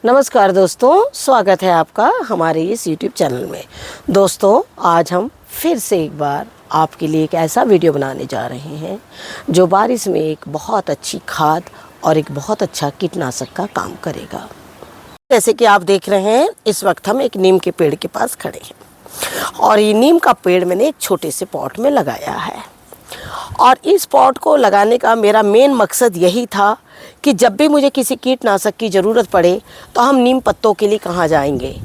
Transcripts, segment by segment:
नमस्कार दोस्तों, स्वागत है आपका हमारे इस YouTube चैनल में। दोस्तों, आज हम फिर से एक बार आपके लिए एक ऐसा वीडियो बनाने जा रहे हैं जो बारिश में एक बहुत अच्छी खाद और एक बहुत अच्छा कीटनाशक का काम करेगा। जैसे कि आप देख रहे हैं, इस वक्त हम एक नीम के पेड़ के पास खड़े हैं और ये नीम का पेड़ मैंने एक छोटे से पॉट में लगाया है। और इस पॉट को लगाने का मेरा मेन मकसद यही था कि जब भी मुझे किसी कीटनाशक की ज़रूरत पड़े तो हम नीम पत्तों के लिए कहाँ जाएंगे,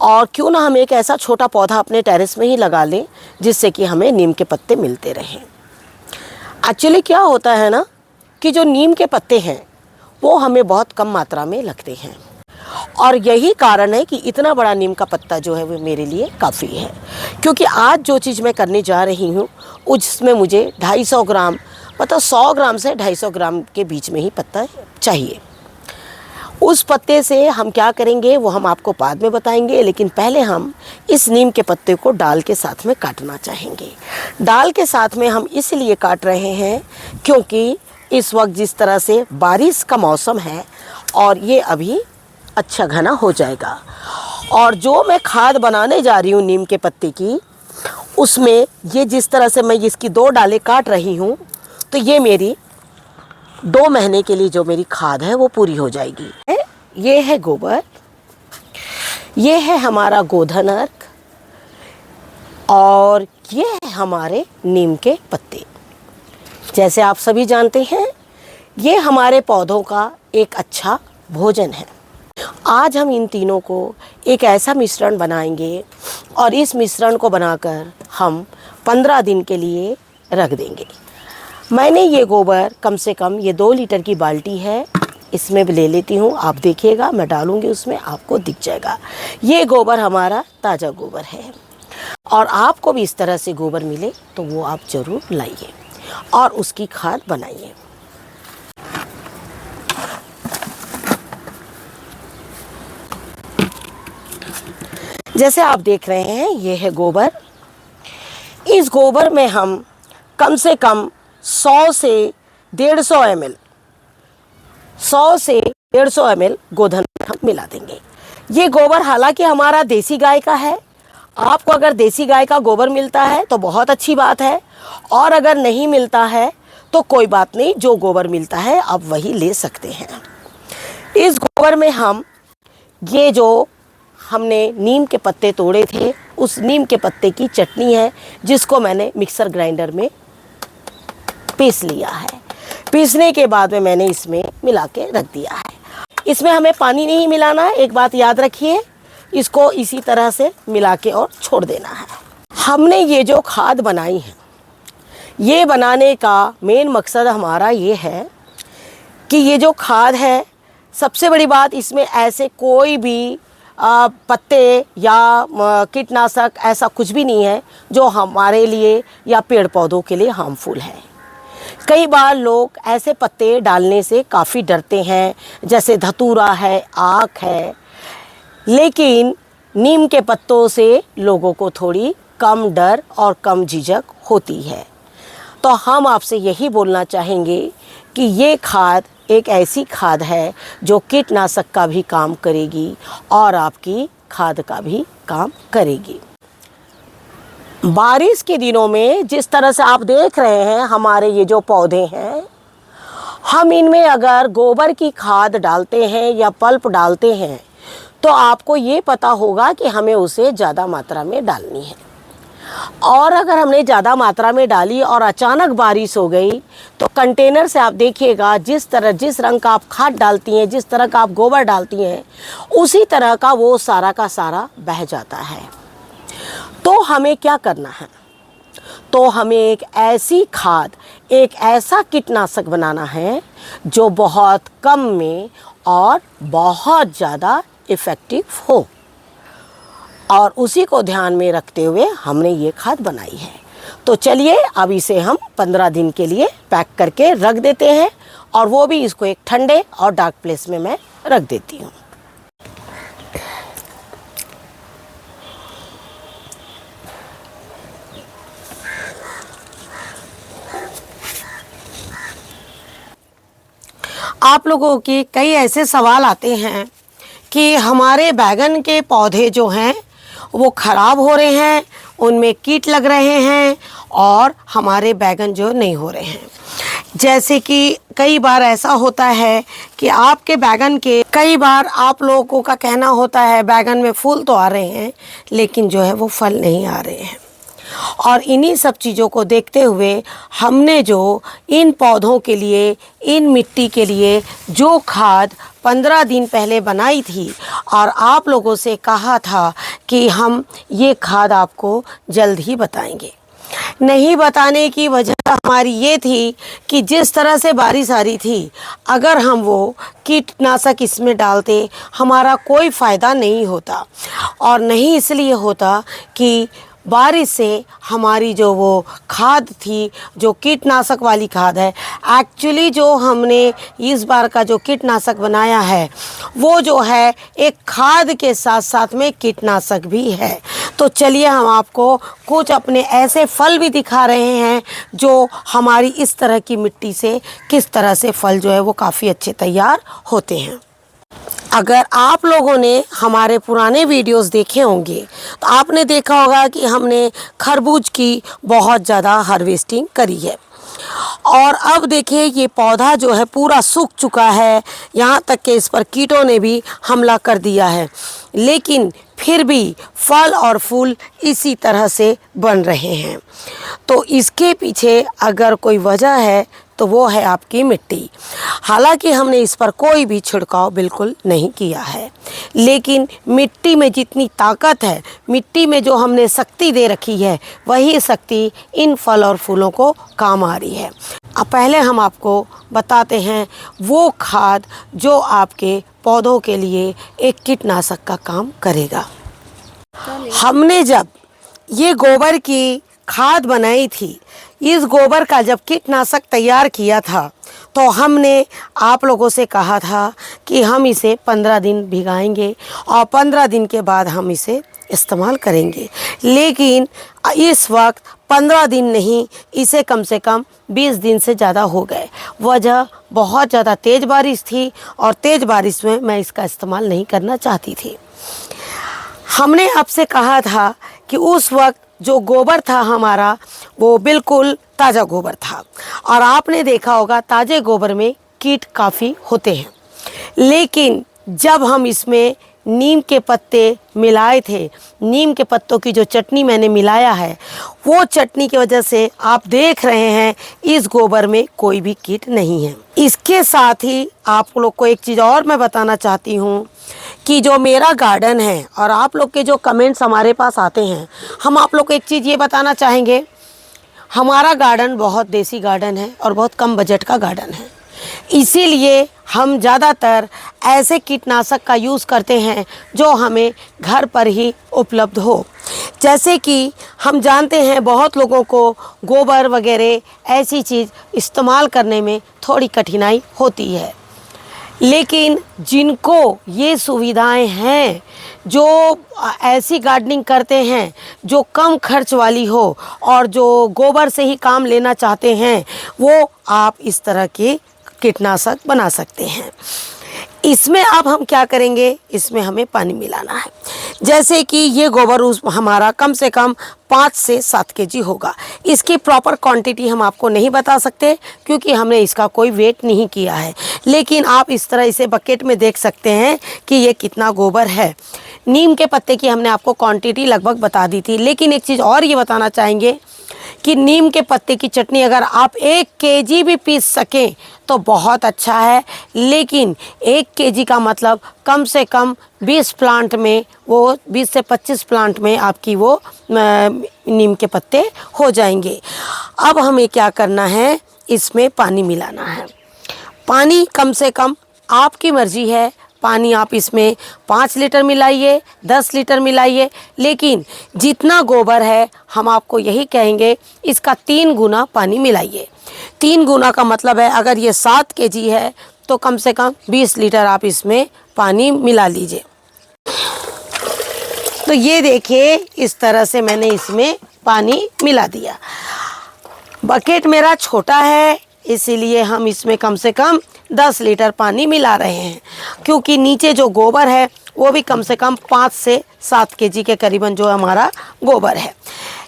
और क्यों ना हम एक ऐसा छोटा पौधा अपने टेरेस में ही लगा लें जिससे कि हमें नीम के पत्ते मिलते रहें। एक्चुअली क्या होता है ना कि जो नीम के पत्ते हैं वो हमें बहुत कम मात्रा में लगते हैं, और यही कारण है कि इतना बड़ा नीम का पत्ता जो है वो मेरे लिए काफ़ी है। क्योंकि आज जो चीज़ मैं करने जा रही हूँ उसमें मुझे 250 ग्राम, मतलब 100 ग्राम से 250 ग्राम के बीच में ही पत्ता चाहिए। उस पत्ते से हम क्या करेंगे वो हम आपको बाद में बताएंगे, लेकिन पहले हम इस नीम के पत्ते को डाल के साथ में काटना चाहेंगे। डाल के साथ में हम इसलिए काट रहे हैं क्योंकि इस वक्त जिस तरह से बारिश का मौसम है और ये अभी अच्छा घना हो जाएगा, और जो मैं खाद बनाने जा रही हूँ नीम के पत्ते की, उसमें ये जिस तरह से मैं इसकी 2 डालें काट रही हूँ तो ये मेरी 2 महीने के लिए जो मेरी खाद है वो पूरी हो जाएगी। ये है गोबर, ये है हमारा गोधन अर्क, और ये है हमारे नीम के पत्ते। जैसे आप सभी जानते हैं, ये हमारे पौधों का एक अच्छा भोजन है। आज हम इन तीनों को एक ऐसा मिश्रण बनाएंगे और इस मिश्रण को बनाकर हम 15 दिन के लिए रख देंगे। मैंने ये गोबर कम से कम ये 2 लीटर की बाल्टी है, इसमें भी ले लेती हूँ। आप देखिएगा, मैं डालूँगी उसमें, आपको दिख जाएगा। ये गोबर हमारा ताज़ा गोबर है, और आपको भी इस तरह से गोबर मिले तो वो आप ज़रूर लाइए और उसकी खाद बनाइए। जैसे आप देख रहे हैं, ये है गोबर। इस गोबर में हम कम से कम 100 से 150 ml 100 से 150 ml गोधन हम मिला देंगे। ये गोबर हालांकि हमारा देसी गाय का है। आपको अगर देसी गाय का गोबर मिलता है तो बहुत अच्छी बात है, और अगर नहीं मिलता है तो कोई बात नहीं, जो गोबर मिलता है आप वही ले सकते हैं। इस गोबर में हम ये जो हमने नीम के पत्ते तोड़े थे, उस नीम के पत्ते की चटनी है जिसको मैंने मिक्सर ग्राइंडर में पीस लिया है। पीसने के बाद में मैंने इसमें मिला के रख दिया है। इसमें हमें पानी नहीं मिलाना है, एक बात याद रखिए। इसको इसी तरह से मिला के और छोड़ देना है। हमने ये जो खाद बनाई है, ये बनाने का मेन मकसद हमारा ये है कि ये जो खाद है, सबसे बड़ी बात इसमें ऐसे कोई भी पत्ते या कीटनाशक ऐसा कुछ भी नहीं है जो हमारे लिए या पेड़ पौधों के लिए हार्मफुल है। कई बार लोग ऐसे पत्ते डालने से काफ़ी डरते हैं, जैसे धतूरा है, आक है, लेकिन नीम के पत्तों से लोगों को थोड़ी कम डर और कम झिझक होती है। तो हम आपसे यही बोलना चाहेंगे कि ये खाद एक ऐसी खाद है जो कीटनाशक का भी काम करेगी और आपकी खाद का भी काम करेगी। बारिश के दिनों में जिस तरह से आप देख रहे हैं हमारे ये जो पौधे हैं, हम इनमें अगर गोबर की खाद डालते हैं या पल्प डालते हैं तो आपको ये पता होगा कि हमें उसे ज़्यादा मात्रा में डालनी है। और अगर हमने ज़्यादा मात्रा में डाली और अचानक बारिश हो गई तो कंटेनर से आप देखिएगा, जिस रंग का आप खाद डालती हैं, जिस तरह का आप गोबर डालती हैं, उसी तरह का वो सारा का सारा बह जाता है। तो हमें क्या करना है? तो हमें एक ऐसी खाद, एक ऐसा कीटनाशक बनाना है जो बहुत कम में और बहुत ज़्यादा इफ़ेक्टिव हो, और उसी को ध्यान में रखते हुए हमने ये खाद बनाई है। तो चलिए अब इसे हम 15 दिन के लिए पैक करके रख देते हैं, और वो भी इसको एक ठंडे और डार्क प्लेस में मैं रख देती हूँ। आप लोगों के कई ऐसे सवाल आते हैं कि हमारे बैगन के पौधे जो हैं वो ख़राब हो रहे हैं, उनमें कीट लग रहे हैं और हमारे बैगन जो नहीं हो रहे हैं। जैसे कि कई बार ऐसा होता है कि आपके बैगन के, कई बार आप लोगों का कहना होता है बैगन में फूल तो आ रहे हैं लेकिन जो है वो फल नहीं आ रहे हैं। और इन्हीं सब चीज़ों को देखते हुए हमने जो इन पौधों के लिए, इन मिट्टी के लिए जो खाद 15 दिन पहले बनाई थी और आप लोगों से कहा था कि हम ये खाद आपको जल्द ही बताएंगे। नहीं बताने की वजह हमारी ये थी कि जिस तरह से बारिश आ रही थी, अगर हम वो कीटनाशक इसमें डालते हमारा कोई फ़ायदा नहीं होता। और नहीं इसलिए होता कि बारिश से हमारी जो वो खाद थी, जो कीटनाशक वाली खाद है, एक्चुअली जो हमने इस बार का जो कीटनाशक बनाया है वो जो है एक खाद के साथ साथ में कीटनाशक भी है। तो चलिए हम आपको कुछ अपने ऐसे फल भी दिखा रहे हैं जो हमारी इस तरह की मिट्टी से किस तरह से फल जो है वो काफ़ी अच्छे तैयार होते हैं। अगर आप लोगों ने हमारे पुराने वीडियोस देखे होंगे तो आपने देखा होगा कि हमने खरबूज की बहुत ज़्यादा हार्वेस्टिंग करी है। और अब देखिए ये पौधा जो है पूरा सूख चुका है, यहाँ तक कि इस पर कीटों ने भी हमला कर दिया है, लेकिन फिर भी फल और फूल इसी तरह से बन रहे हैं। तो इसके पीछे अगर कोई वजह है तो वो है आपकी मिट्टी। हालांकि हमने इस पर कोई भी छिड़काव बिल्कुल नहीं किया है, लेकिन मिट्टी में जितनी ताकत है, मिट्टी में जो हमने शक्ति दे रखी है, वही शक्ति इन फल और फूलों को काम आ रही है। अब पहले हम आपको बताते हैं वो खाद जो आपके पौधों के लिए एक कीटनाशक का काम करेगा। हमने जब ये गोबर की खाद बनाई थी, इस गोबर का जब कीटनाशक तैयार किया था तो हमने आप लोगों से कहा था कि हम इसे 15 दिन भिगाएंगे और 15 दिन के बाद हम इसे इस्तेमाल करेंगे। लेकिन इस वक्त 15 दिन नहीं, इसे कम से कम 20 दिन से ज़्यादा हो गए। वजह बहुत ज़्यादा तेज़ बारिश थी और तेज़ बारिश में मैं इसका इस्तेमाल नहीं करना चाहती थी। हमने आपसे कहा था कि उस वक्त जो गोबर था हमारा वो बिल्कुल ताज़ा गोबर था और आपने देखा होगा ताज़े गोबर में कीट काफ़ी होते हैं। लेकिन जब हम इसमें नीम के पत्ते मिलाए थे, नीम के पत्तों की जो चटनी मैंने मिलाया है, वो चटनी की वजह से आप देख रहे हैं इस गोबर में कोई भी कीट नहीं है। इसके साथ ही आप लोग को एक चीज़ और मैं बताना चाहती हूँ कि जो मेरा गार्डन है और आप लोग के जो कमेंट्स हमारे पास आते हैं, हम आप लोग को एक चीज़ ये बताना चाहेंगे, हमारा गार्डन बहुत देसी गार्डन है और बहुत कम बजट का गार्डन है। इसीलिए हम ज़्यादातर ऐसे कीटनाशक का यूज़ करते हैं जो हमें घर पर ही उपलब्ध हो। जैसे कि हम जानते हैं बहुत लोगों को गोबर वगैरह ऐसी चीज़ इस्तेमाल करने में थोड़ी कठिनाई होती है, लेकिन जिनको ये सुविधाएं हैं, जो ऐसी गार्डनिंग करते हैं जो कम खर्च वाली हो और जो गोबर से ही काम लेना चाहते हैं, वो आप इस तरह के कीटनाशक बना सकते हैं। इसमें अब हम क्या करेंगे, इसमें हमें पानी मिलाना है। जैसे कि ये गोबर हमारा कम से कम 5 से 7 केजी होगा। इसकी प्रॉपर क्वांटिटी हम आपको नहीं बता सकते क्योंकि हमने इसका कोई वेट नहीं किया है, लेकिन आप इस तरह इसे बकेट में देख सकते हैं कि ये कितना गोबर है। नीम के पत्ते की हमने आपको क्वांटिटी लगभग बता दी थी, लेकिन एक चीज़ और ये बताना चाहेंगे कि नीम के पत्ते की चटनी अगर आप 1 केजी भी पीस सकें तो बहुत अच्छा है, लेकिन 1 केजी का मतलब कम से कम 20 प्लांट में, वो 20 से 25 प्लांट में आपकी वो नीम के पत्ते हो जाएंगे। अब हमें क्या करना है, इसमें पानी मिलाना है। पानी कम से कम आपकी मर्ज़ी है, पानी आप इसमें 5 लीटर मिलाइए, 10 लीटर मिलाइए, लेकिन जितना गोबर है हम आपको यही कहेंगे इसका 3 गुना पानी मिलाइए। 3 गुना का मतलब है अगर ये 7 केजी है तो कम से कम 20 लीटर आप इसमें पानी मिला लीजिए। तो ये देखिए इस तरह से मैंने इसमें पानी मिला दिया। बकेट मेरा छोटा है इसीलिए हम इसमें कम से कम 10 लीटर पानी मिला रहे हैं, क्योंकि नीचे जो गोबर है वो भी कम से कम 5 से 7 केजी के करीबन जो हमारा गोबर है।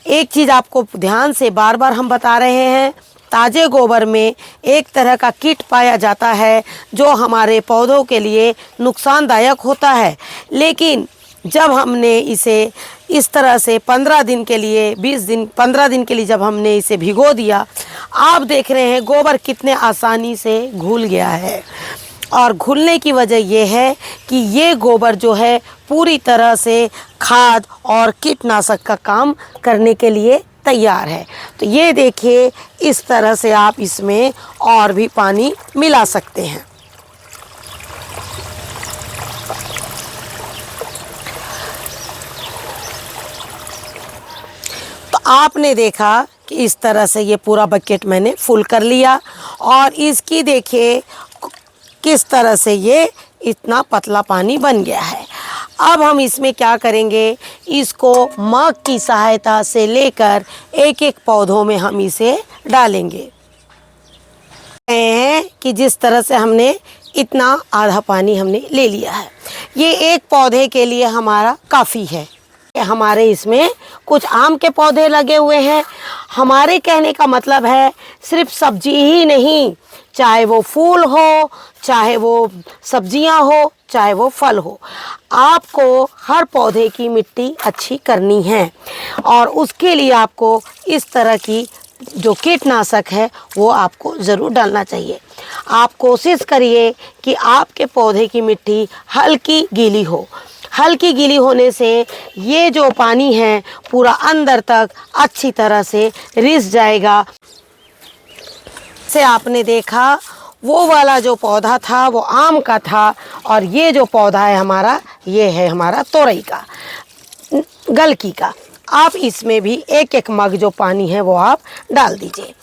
एक चीज़ आपको ध्यान से बार बार हम बता रहे हैं, ताज़े गोबर में एक तरह का कीट पाया जाता है जो हमारे पौधों के लिए नुकसानदायक होता है। लेकिन जब हमने इसे इस तरह से 15 दिन के लिए 15 दिन के लिए जब हमने इसे भिगो दिया, आप देख रहे हैं गोबर कितने आसानी से घुल गया है। और घुलने की वजह यह है कि ये गोबर जो है पूरी तरह से खाद और कीटनाशक का काम करने के लिए तैयार है। तो ये देखिए, इस तरह से आप इसमें और भी पानी मिला सकते हैं। तो आपने देखा कि इस तरह से ये पूरा बकेट मैंने फुल कर लिया और इसकी देखिए किस तरह से ये इतना पतला पानी बन गया है। अब हम इसमें क्या करेंगे, इसको मग की सहायता से लेकर एक एक पौधों में हम इसे डालेंगे। हैं कि जिस तरह से हमने इतना आधा पानी हमने ले लिया है, ये एक पौधे के लिए हमारा काफ़ी है। हमारे इसमें कुछ आम के पौधे लगे हुए हैं। हमारे कहने का मतलब है सिर्फ सब्जी ही नहीं, चाहे वो फूल हो, चाहे वो सब्जियां हो, चाहे वो फल हो, आपको हर पौधे की मिट्टी अच्छी करनी है। और उसके लिए आपको इस तरह की जो कीटनाशक है वो आपको ज़रूर डालना चाहिए। आप कोशिश करिए कि आपके पौधे की मिट्टी हल्की गीली हो। हल्की गीली होने से ये जो पानी है पूरा अंदर तक अच्छी तरह से रिस जाएगा। से आपने देखा वो वाला जो पौधा था वो आम का था, और ये जो पौधा है हमारा, ये है हमारा तोरई का, गलकी का। आप इसमें भी एक एक मग जो पानी है वो आप डाल दीजिए।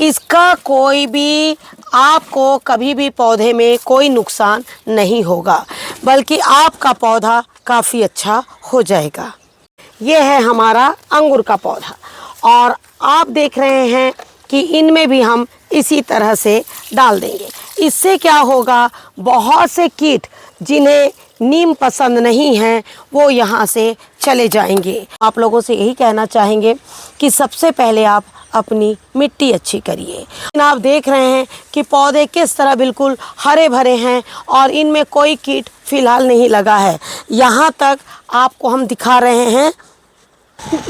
इसका कोई भी आपको कभी भी पौधे में कोई नुकसान नहीं होगा, बल्कि आपका पौधा काफ़ी अच्छा हो जाएगा। ये है हमारा अंगूर का पौधा, और आप देख रहे हैं कि इनमें भी हम इसी तरह से डाल देंगे। इससे क्या होगा, बहुत से कीट जिन्हें नीम पसंद नहीं है वो यहाँ से चले जाएंगे। आप लोगों से यही कहना चाहेंगे कि सबसे पहले आप अपनी मिट्टी अच्छी करिए। आप देख रहे हैं कि पौधे किस तरह बिल्कुल हरे भरे हैं और इनमें कोई कीट फिलहाल नहीं लगा है। यहाँ तक आपको हम दिखा रहे हैं,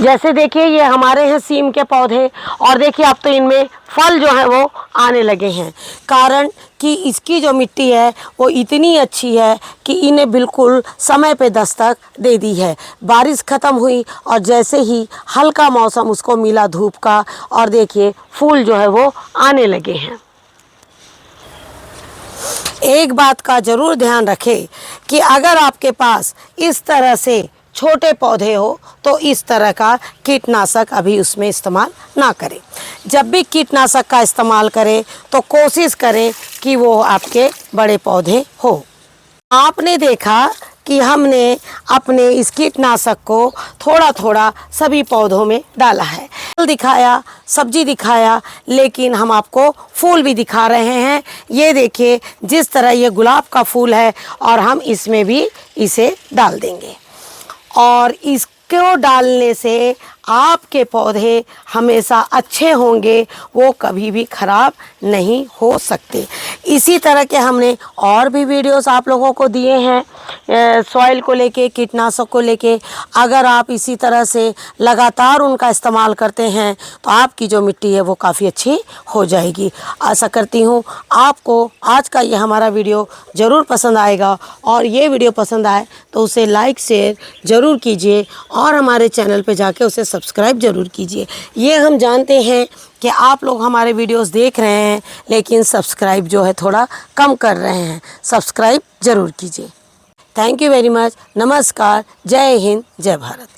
जैसे देखिए ये हमारे हैं सीम के पौधे, और देखिए अब तो इनमें फल जो है वो आने लगे हैं। कारण कि इसकी जो मिट्टी है वो इतनी अच्छी है कि इन्हें बिल्कुल समय पे दस्तक दे दी है। बारिश ख़त्म हुई और जैसे ही हल्का मौसम उसको मिला धूप का, और देखिए फूल जो है वो आने लगे हैं। एक बात का ज़रूर ध्यान रखें कि अगर आपके पास इस तरह से छोटे पौधे हो तो इस तरह का कीटनाशक अभी उसमें इस्तेमाल ना करें। जब भी कीटनाशक का इस्तेमाल करें तो कोशिश करें कि वो आपके बड़े पौधे हो। आपने देखा कि हमने अपने इस कीटनाशक को थोड़ा थोड़ा सभी पौधों में डाला है। फल दिखाया, सब्जी दिखाया, लेकिन हम आपको फूल भी दिखा रहे हैं। ये देखिए जिस तरह ये गुलाब का फूल है, और हम इसमें भी इसे डाल देंगे। और इसको डालने से आपके पौधे हमेशा अच्छे होंगे, वो कभी भी ख़राब नहीं हो सकते। इसी तरह के हमने और भी वीडियोस आप लोगों को दिए हैं सॉइल को लेके, कीटनाशक को लेके। अगर आप इसी तरह से लगातार उनका इस्तेमाल करते हैं तो आपकी जो मिट्टी है वो काफ़ी अच्छी हो जाएगी। आशा करती हूँ आपको आज का ये हमारा वीडियो ज़रूर पसंद आएगा, और ये वीडियो पसंद आए तो उसे लाइक शेयर ज़रूर कीजिए, और हमारे चैनल पे जाके उसे सब्सक्राइब ज़रूर कीजिए। ये हम जानते हैं कि आप लोग हमारे वीडियोस देख रहे हैं, लेकिन सब्सक्राइब जो है थोड़ा कम कर रहे हैं। सब्सक्राइब ज़रूर कीजिए। Thank you very much. नमस्कार। जय हिंद, जय भारत।